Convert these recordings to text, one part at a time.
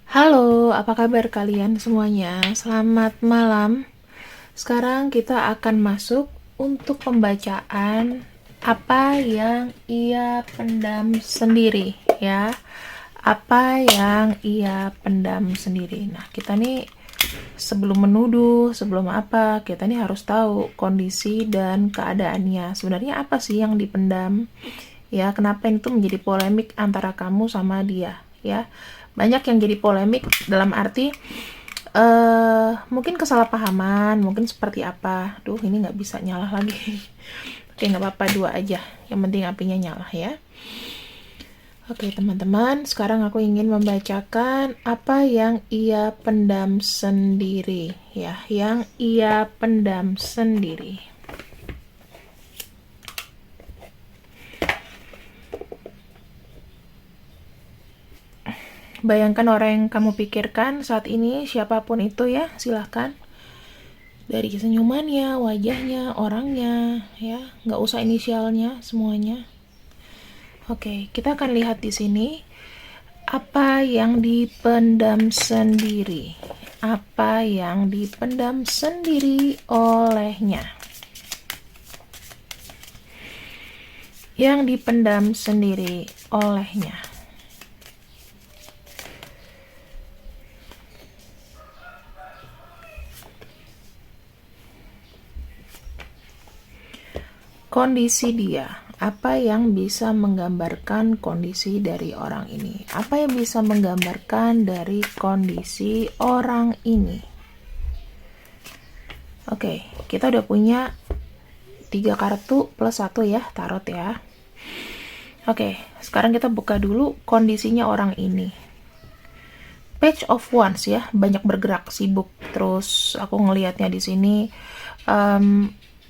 Halo, apa kabar kalian semuanya? Selamat malam. Sekarang kita akan masuk untuk pembacaan apa yang ia pendam sendiri, ya. Apa yang ia pendam sendiri. Nah, kita nih sebelum menuduh, sebelum apa, kita nih harus tahu kondisi dan keadaannya. Sebenarnya apa sih yang dipendam? Ya, kenapa itu menjadi polemik antara kamu sama dia, ya. Banyak yang jadi polemik dalam arti mungkin kesalahpahaman, mungkin seperti apa. Duh, ini nggak bisa nyala lagi. Oke, nggak apa-apa, dua aja. Yang penting apinya nyala, ya. Oke, teman-teman, sekarang aku ingin membacakan apa yang ia pendam sendiri, ya. Yang ia pendam sendiri. Bayangkan orang yang kamu pikirkan saat ini, siapapun itu ya, silahkan. Dari senyumannya, wajahnya, orangnya, ya, nggak usah inisialnya, semuanya. Oke, kita akan lihat di sini apa yang dipendam sendiri. Apa yang dipendam sendiri olehnya. Yang dipendam sendiri olehnya. Kondisi dia. Apa yang bisa menggambarkan kondisi dari orang ini? Apa yang bisa menggambarkan dari kondisi orang ini? Oke, kita udah punya 3 kartu plus 1 ya, tarot ya. Oke, sekarang kita buka dulu kondisinya orang ini. Page of Wands ya, banyak bergerak, sibuk. Terus aku ngelihatnya di sini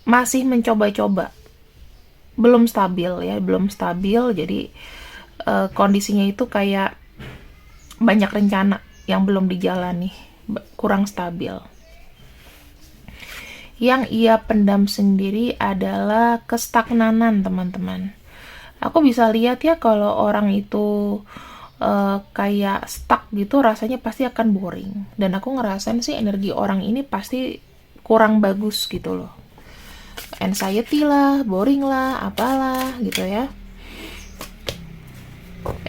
masih mencoba-coba, belum stabil ya, belum stabil. Jadi kondisinya itu kayak banyak rencana yang belum dijalani, kurang stabil. Yang ia pendam sendiri adalah kestagnanan, teman-teman. Aku bisa lihat ya kalau orang itu kayak stuck gitu, rasanya pasti akan boring. Dan aku ngerasain sih energi orang ini pasti kurang bagus gitu loh. Anxiety lah, boring lah, apalah gitu ya.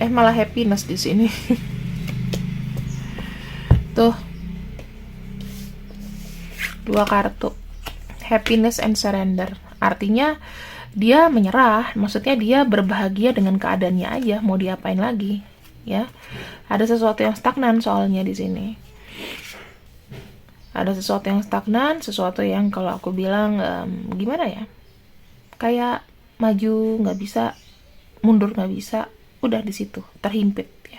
Malah happiness di sini. Tuh, 2 kartu. Happiness and surrender. Artinya dia menyerah, maksudnya dia berbahagia dengan keadaannya aja, mau diapain lagi, ya. Ada sesuatu yang stagnan soalnya di sini. Ada sesuatu yang stagnan, sesuatu yang kalau aku bilang gimana ya, kayak maju nggak bisa, mundur nggak bisa, udah di situ terhimpit ya.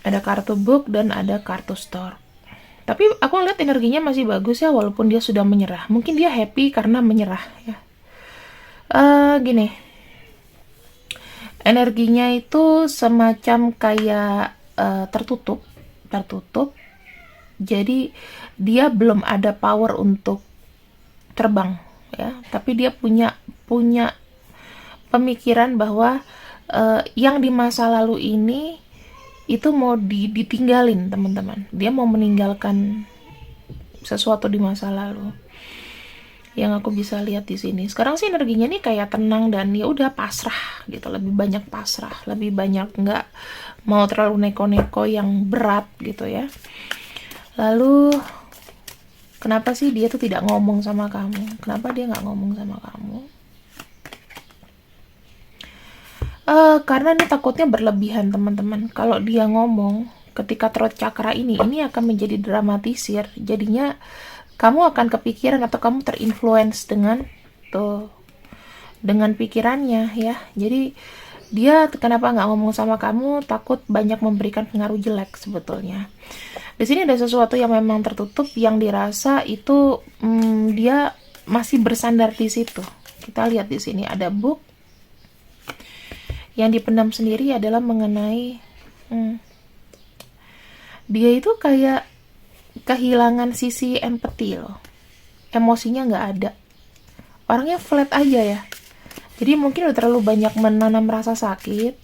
Ada kartu book dan ada kartu store. Tapi aku lihat energinya masih bagus ya, walaupun dia sudah menyerah. Mungkin dia happy karena menyerah ya. Gini, energinya itu semacam kayak tertutup. Jadi dia belum ada power untuk terbang ya, tapi dia punya pemikiran bahwa yang di masa lalu ini itu mau ditinggalin, teman-teman. Dia mau meninggalkan sesuatu di masa lalu. Yang aku bisa lihat di sini. Sekarang sih energinya nih kayak tenang dan ya udah pasrah gitu, lebih banyak pasrah, lebih banyak nggak mau terlalu neko-neko yang berat gitu ya. Lalu kenapa sih dia tuh tidak ngomong sama kamu? Kenapa dia nggak ngomong sama kamu? Karena ini takutnya berlebihan, teman-teman. Kalau dia ngomong ketika throat chakra ini akan menjadi dramatisir. Jadinya kamu akan kepikiran atau kamu terinfluence dengan pikirannya ya. Jadi dia kenapa nggak ngomong sama kamu? Takut banyak memberikan pengaruh jelek sebetulnya. Di sini ada sesuatu yang memang tertutup, yang dirasa itu dia masih bersandar di situ. Kita lihat di sini ada book. Yang dipendam sendiri adalah mengenai dia itu kayak kehilangan sisi empati loh. Emosinya nggak ada. Orangnya flat aja ya. Jadi mungkin udah terlalu banyak menanam rasa sakit,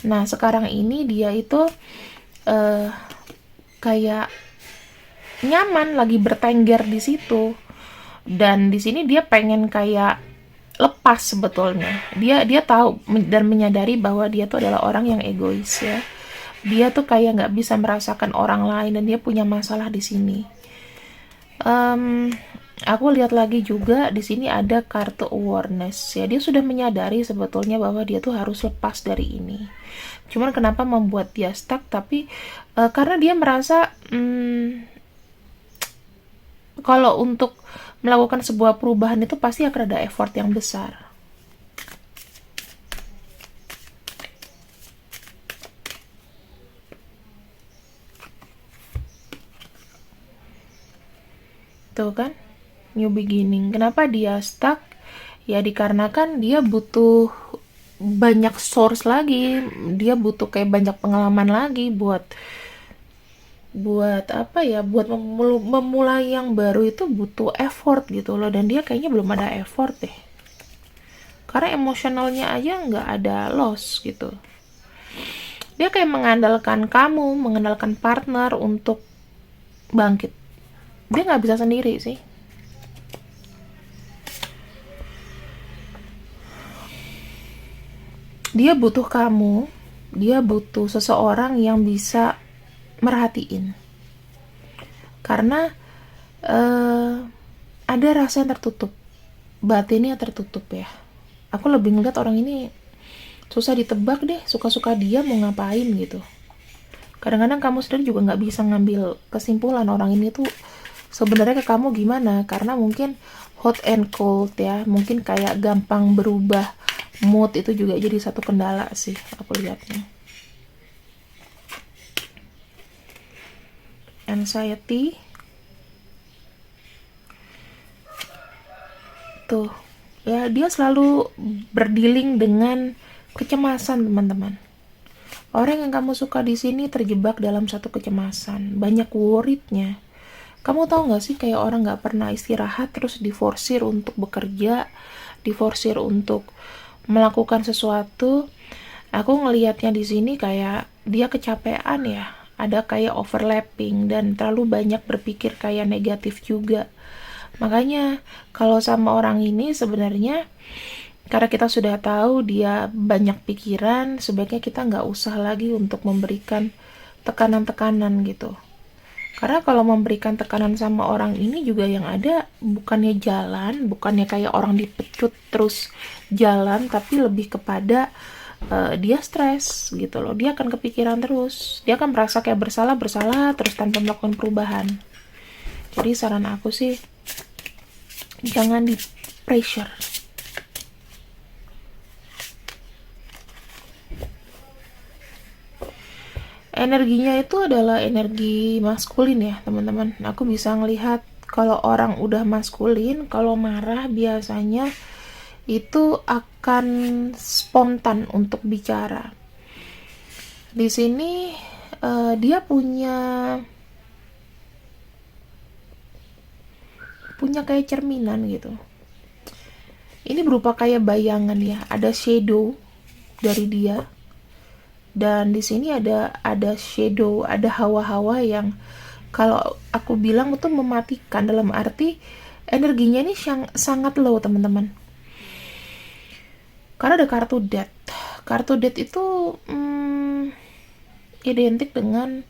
Nah, sekarang ini dia itu eh, kayak nyaman lagi bertengger di situ. Dan di sini dia pengen kayak lepas sebetulnya. Dia tahu dan menyadari bahwa dia tuh adalah orang yang egois ya. Dia tuh kayak nggak bisa merasakan orang lain dan dia punya masalah di sini. Aku lihat lagi juga di sini ada kartu awareness ya. Dia sudah menyadari sebetulnya bahwa dia tuh harus lepas dari ini. Cuman kenapa membuat dia stuck? Tapi karena dia merasa kalau untuk melakukan sebuah perubahan itu pasti akan ada effort yang besar. Tuh kan, new beginning. Kenapa dia stuck? Ya dikarenakan dia butuh banyak source lagi, dia butuh kayak banyak pengalaman lagi buat buat apa ya, buat memulai yang baru itu butuh effort gitu loh, dan dia kayaknya belum ada effort deh. Karena emosionalnya aja nggak ada loss gitu. Dia kayak mengandalkan kamu, mengandalkan partner untuk bangkit. Dia nggak bisa sendiri sih. Dia butuh kamu, dia butuh seseorang yang bisa merhatiin. Karena ada rasa yang tertutup, batinnya tertutup ya. Aku lebih ngeliat orang ini susah ditebak deh, suka-suka dia mau ngapain gitu. Kadang-kadang kamu sendiri juga nggak bisa ngambil kesimpulan orang ini tuh sebenarnya ke kamu gimana, karena mungkin hot and cold ya, mungkin kayak gampang berubah mood, itu juga jadi satu kendala sih aku lihatnya. Anxiety tuh ya, dia selalu berdealing dengan kecemasan teman-teman. Orang yang kamu suka di sini terjebak dalam satu kecemasan, banyak worriednya. Kamu tahu nggak sih, kayak orang nggak pernah istirahat terus diforsir untuk bekerja, diforsir untuk melakukan sesuatu. Aku ngelihatnya di sini kayak dia kecapean ya, ada kayak overlapping dan terlalu banyak berpikir kayak negatif juga. Makanya kalau sama orang ini sebenarnya, karena kita sudah tahu dia banyak pikiran, sebaiknya kita nggak usah lagi untuk memberikan tekanan-tekanan gitu. Karena kalau memberikan tekanan sama orang ini juga yang ada bukannya jalan, bukannya kayak orang dipecut terus jalan, tapi lebih kepada dia stres gitu loh. Dia akan kepikiran terus, dia akan merasa kayak bersalah terus tanpa melakukan perubahan. Jadi saran aku sih, jangan di pressure. Energinya itu adalah energi maskulin ya teman-teman. Aku bisa ngelihat kalau orang udah maskulin, kalau marah biasanya itu akan spontan untuk bicara. Di sini dia punya kayak cerminan gitu. Ini berupa kayak bayangan ya, ada shadow dari dia. Dan di sini ada shadow, ada hawa-hawa yang kalau aku bilang itu mematikan, dalam arti energinya ini sangat low teman-teman. Karena ada kartu death. Kartu death itu identik dengan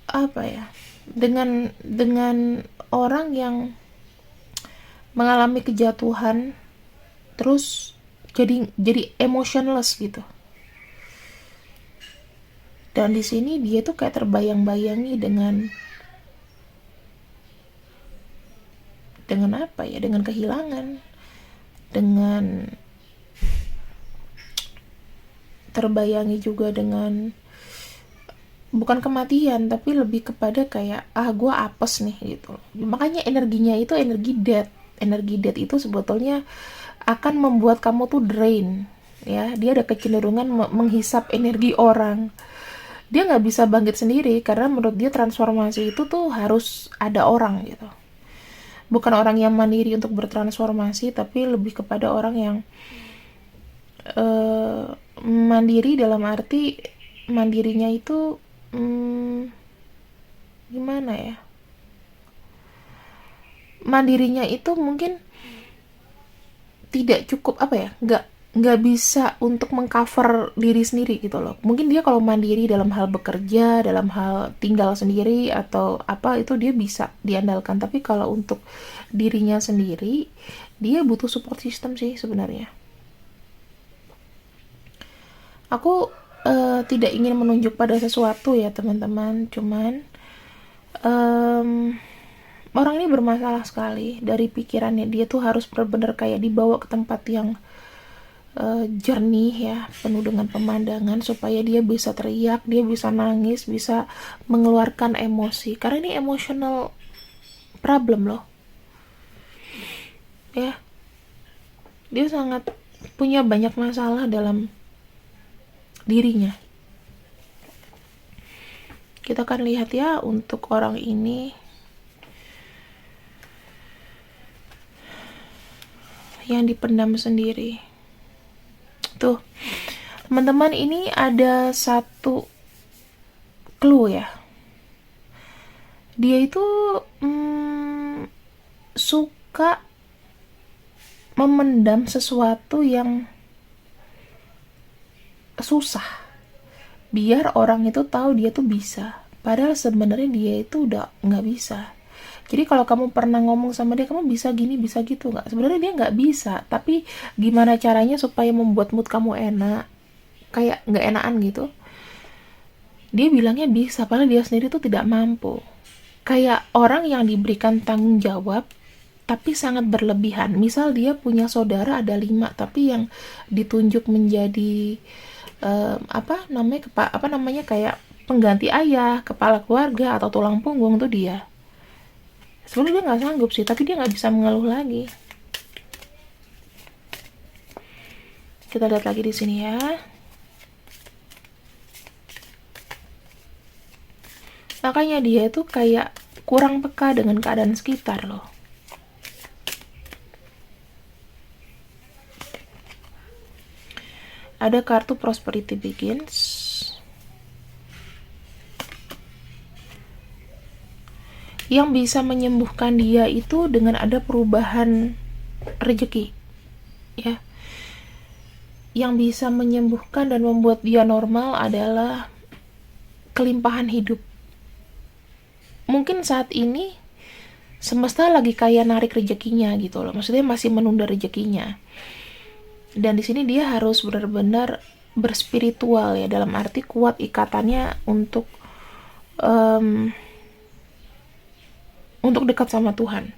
apa ya? Dengan orang yang mengalami kejatuhan terus jadi emotionless gitu. Dan di sini dia tuh kayak terbayang-bayangi dengan apa ya? Dengan kehilangan, dengan terbayangi juga dengan bukan kematian, tapi lebih kepada kayak gue apes nih gitu. Makanya energinya itu energi death. Energi death itu sebetulnya akan membuat kamu tuh drain ya. Dia ada kecenderungan menghisap energi orang. Dia nggak bisa bangkit sendiri karena menurut dia transformasi itu tuh harus ada orang gitu. Bukan orang yang mandiri untuk bertransformasi, tapi lebih kepada orang yang Mandiri dalam arti mandirinya itu gimana ya? Mandirinya itu mungkin tidak cukup apa ya? Nggak bisa untuk mengcover diri sendiri gitu loh. Mungkin dia kalau mandiri dalam hal bekerja, dalam hal tinggal sendiri atau apa itu dia bisa diandalkan. Tapi kalau untuk dirinya sendiri, dia butuh support system sih sebenarnya. Aku tidak ingin menunjuk pada sesuatu ya teman-teman, cuman orang ini bermasalah sekali dari pikirannya. Dia tuh harus benar-benar kayak dibawa ke tempat yang jernih ya, penuh dengan pemandangan supaya dia bisa teriak, dia bisa nangis, bisa mengeluarkan emosi. Karena ini emotional problem loh. Ya. Dia sangat punya banyak masalah dalam dirinya. Kita akan lihat ya untuk orang ini yang dipendam sendiri. Tuh, teman-teman, ini ada satu clue ya. Dia itu suka memendam sesuatu yang susah biar orang itu tahu dia tuh bisa, padahal sebenarnya dia itu udah nggak bisa. Jadi kalau kamu pernah ngomong sama dia, kamu bisa gini, bisa gitu, nggak, sebenarnya dia nggak bisa, tapi gimana caranya supaya membuat mood kamu enak, kayak nggak enakan gitu, dia bilangnya bisa, padahal dia sendiri tuh tidak mampu. Kayak orang yang diberikan tanggung jawab tapi sangat berlebihan. Misal dia punya saudara ada 5, tapi yang ditunjuk menjadi apa namanya kayak pengganti ayah, kepala keluarga atau tulang punggung tuh dia. Sebenarnya dia nggak sanggup sih, tapi dia nggak bisa mengeluh lagi. Kita lihat lagi di sini ya. Makanya dia itu kayak kurang peka dengan keadaan sekitar loh. Ada kartu Prosperity Begins. Yang bisa menyembuhkan dia itu dengan ada perubahan rezeki. Ya. Yang bisa menyembuhkan dan membuat dia normal adalah kelimpahan hidup. Mungkin saat ini semesta lagi kayak narik rezekinya gitu loh. Maksudnya masih menunda rezekinya. Dan di sini dia harus benar-benar berspiritual ya, dalam arti kuat ikatannya untuk dekat sama Tuhan.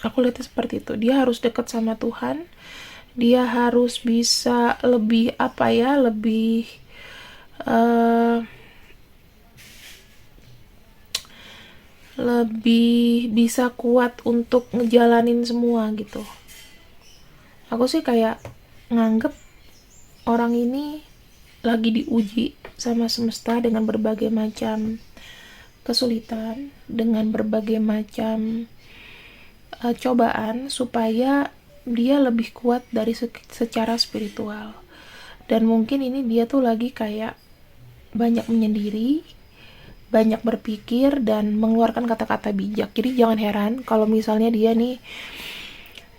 Aku lihatnya seperti itu. Dia harus dekat sama Tuhan. Dia harus bisa lebih lebih bisa kuat untuk ngejalanin semua gitu. Aku sih kayak nganggep orang ini lagi diuji sama semesta dengan berbagai macam kesulitan, dengan berbagai macam cobaan supaya dia lebih kuat dari secara spiritual. Dan mungkin ini dia tuh lagi kayak banyak menyendiri, banyak berpikir dan mengeluarkan kata-kata bijak. Jadi jangan heran kalau misalnya dia nih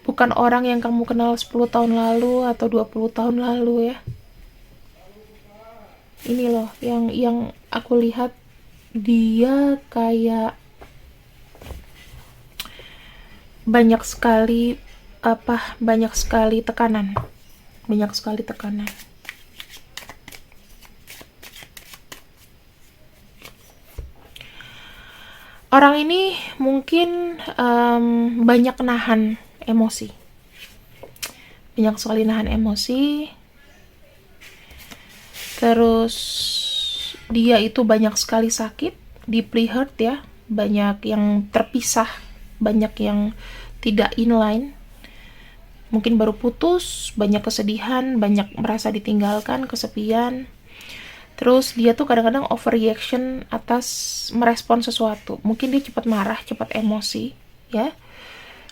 bukan orang yang kamu kenal 10 tahun lalu atau 20 tahun lalu ya. Ini loh yang aku lihat, dia kayak banyak sekali tekanan. Orang ini mungkin banyak nahan emosi. Banyak sekali nahan emosi. Terus dia itu banyak sekali sakit, deeply hurt ya. Banyak yang terpisah, banyak yang tidak inline. Mungkin baru putus, banyak kesedihan, banyak merasa ditinggalkan, kesepian. Terus dia tuh kadang-kadang overreaction atas merespon sesuatu. Mungkin dia cepat marah, cepat emosi, ya.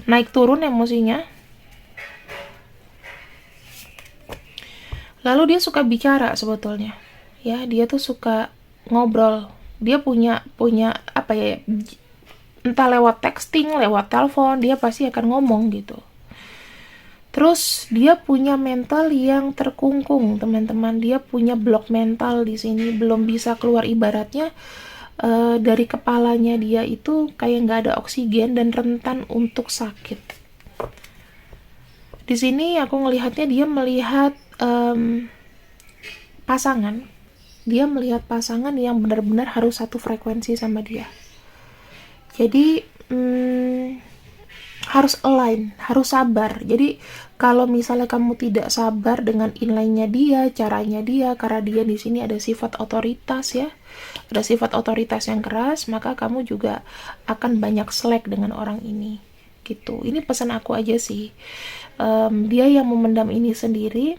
Naik turun emosinya. Lalu dia suka bicara sebetulnya. Ya, dia tuh suka ngobrol. Dia punya apa ya? Entah lewat texting, lewat telepon, dia pasti akan ngomong gitu. Terus dia punya mental yang terkungkung, teman-teman. Dia punya blok mental di sini, belum bisa keluar, ibaratnya dari kepalanya dia itu kayak nggak ada oksigen dan rentan untuk sakit. Di sini aku ngelihatnya dia melihat pasangan. Dia melihat pasangan yang benar-benar harus satu frekuensi sama dia. Jadi harus align, harus sabar. Jadi kalau misalnya kamu tidak sabar dengan inline-nya dia, caranya dia, karena dia di sini ada sifat otoritas ya, ada sifat otoritas yang keras, maka kamu juga akan banyak slack dengan orang ini. Gitu. Ini pesan aku aja sih. Dia yang memendam ini sendiri.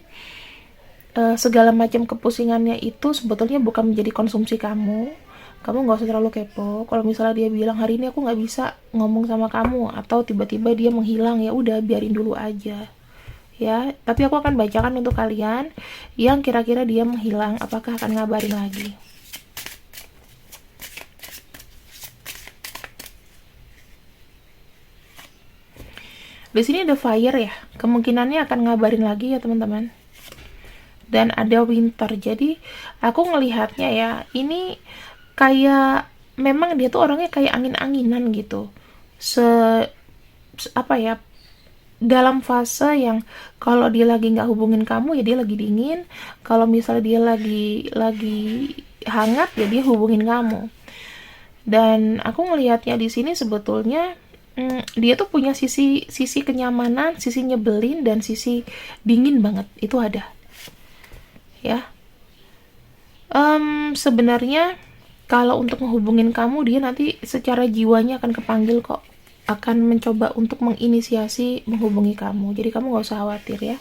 Segala macam kepusingannya itu sebetulnya bukan menjadi konsumsi kamu. Kamu nggak usah terlalu kepo. Kalau misalnya dia bilang hari ini aku nggak bisa ngomong sama kamu, atau tiba-tiba dia menghilang, ya udah biarin dulu aja ya. Tapi aku akan bacakan untuk kalian yang kira-kira dia menghilang, apakah akan ngabarin lagi. Di sini ada fire ya, kemungkinannya akan ngabarin lagi ya teman-teman. Dan ada winter, jadi aku ngelihatnya ya, ini kayak memang dia tuh orangnya kayak angin-anginan gitu. Apa ya, dalam fase yang kalau dia lagi nggak hubungin kamu ya dia lagi dingin, kalau misalnya dia lagi hangat ya dia hubungin kamu. Dan aku ngelihatnya di sini sebetulnya dia tuh punya sisi kenyamanan, sisi nyebelin, dan sisi dingin banget itu ada ya. Sebenarnya kalau untuk menghubungin kamu, dia nanti secara jiwanya akan kepanggil kok, akan mencoba untuk menginisiasi menghubungi kamu. Jadi kamu gak usah khawatir ya,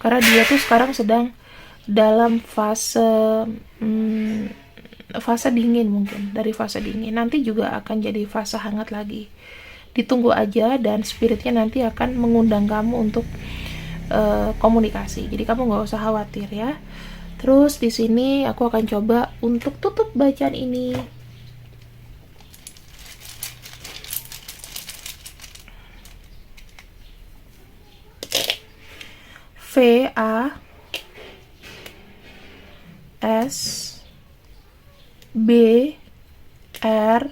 karena dia tuh sekarang sedang dalam fase dingin. Mungkin dari fase dingin nanti juga akan jadi fase hangat lagi. Ditunggu aja, dan spiritnya nanti akan mengundang kamu untuk komunikasi. Jadi kamu gak usah khawatir ya. Terus di sini aku akan coba untuk tutup bacaan ini. V A S B R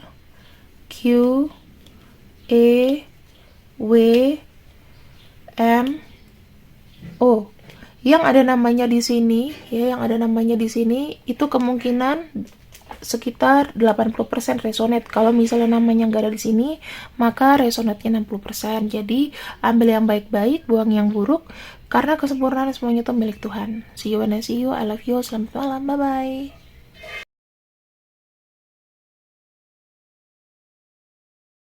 Q E W M O. Yang ada namanya di sini ya, yang ada namanya di sini itu kemungkinan sekitar 80% resonate. Kalau misalnya namanya nggak ada di sini, maka resonate-nya 60%. Jadi ambil yang baik-baik, buang yang buruk, karena kesempurnaan semuanya itu milik Tuhan. See you when I see you. I love you. Selamat malam. Bye bye.